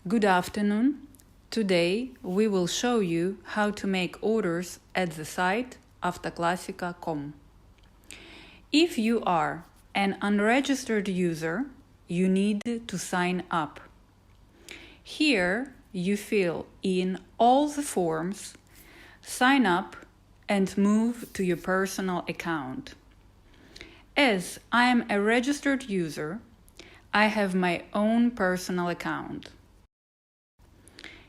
Good afternoon. Today we will show you how to make orders at the site avtoklasika.com. If you are an unregistered user, you need to sign up. Here you fill in all the forms, sign up, and move to your personal account. As I am a registered user, I have my own personal account.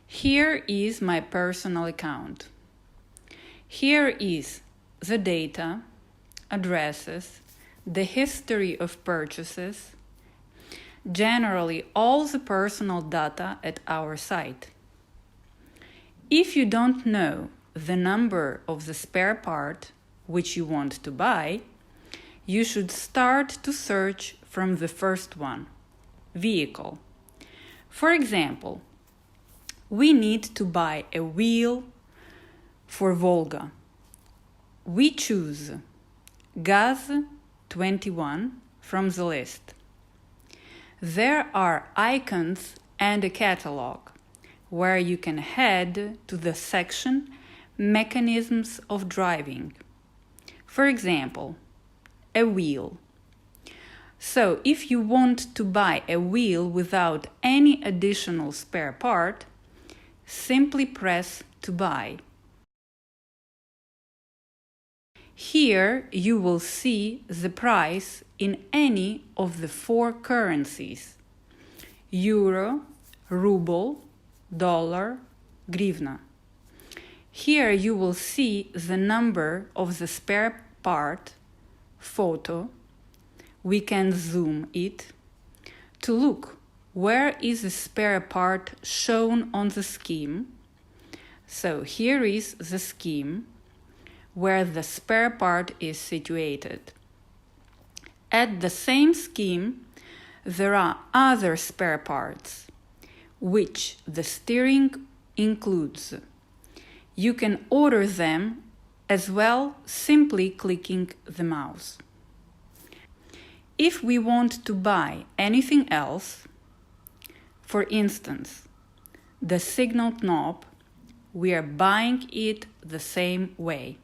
Here is my personal account. Here is the data, addresses, the history of purchases, generally all the personal data at our site. If you don't know the number of the spare part which you want to buy, you should start to search from the first one, vehicle. For example, we need to buy a wheel for Volga. We choose GAZ-21 from the list. There are icons and a catalog where you can head to the section Mechanisms of Driving. For example, a wheel. So if you want to buy a wheel without any additional spare part, simply press to buy. Here you will see the price in any of the four currencies: euro, ruble, dollar, hryvnia. Here you will see the number of the spare part, photo. We can zoom it to look where is the spare part shown on the scheme. So here is the scheme where the spare part is situated. At the same scheme, there are other spare parts, which the steering includes. You can order them as well simply clicking the mouse. If we want to buy anything else, for instance, the signal knob, we are buying it the same way.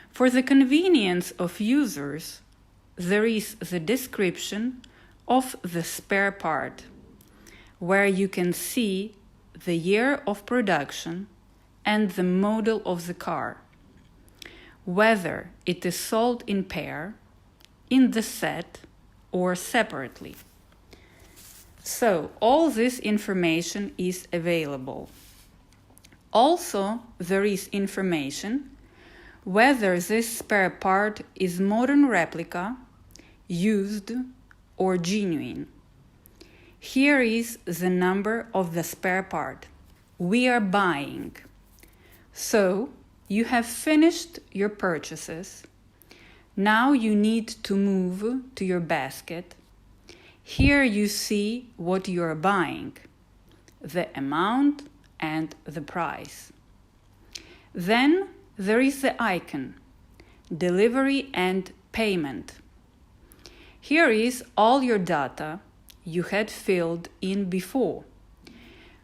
For the convenience of users, there is the description of the spare part, where you can see the year of production and the model of the car, whether it is sold in pair, in the set, or separately. So all this information is available. Also, there is information whether this spare part is modern replica, used, or genuine. Here is the number of the spare part we are buying. So you have finished your purchases. Now you need to move to your basket. Here you see what you are buying, the amount and the price. Then there is the icon, delivery and payment. Here is all your data you had filled in before,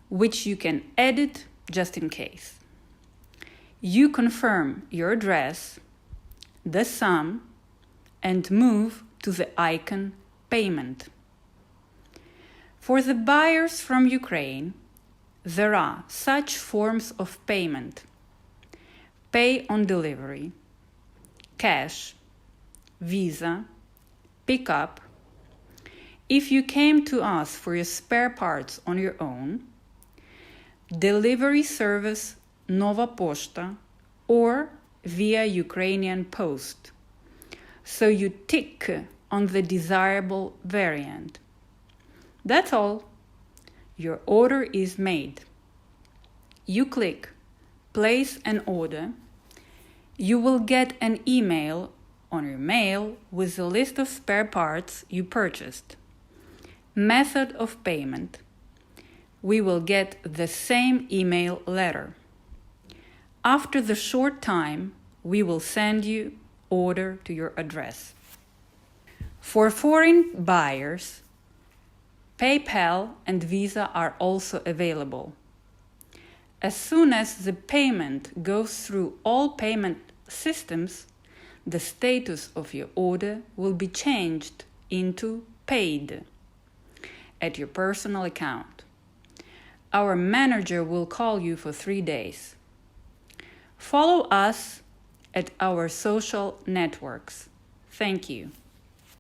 which you can edit just in case. You confirm your address, the sum, and move to the icon payment. For the buyers from Ukraine, there are such forms of payment: pay on delivery, cash, Visa, pickup. If you came to us for your spare parts on your own, delivery service Nova Poshta or via Ukrainian Post. So you tick on the desirable variant. That's all. Your order is made. You click Place an order. You will get an email on your mail with a list of spare parts you purchased. Method of payment. We will get the same email letter. After the short time, we will send you order to your address. For foreign buyers, PayPal and Visa are also available. As soon as the payment goes through all payment systems, the status of your order will be changed into paid at your personal account. Our manager will call you for 3 days. Follow us at our social networks. Thank you.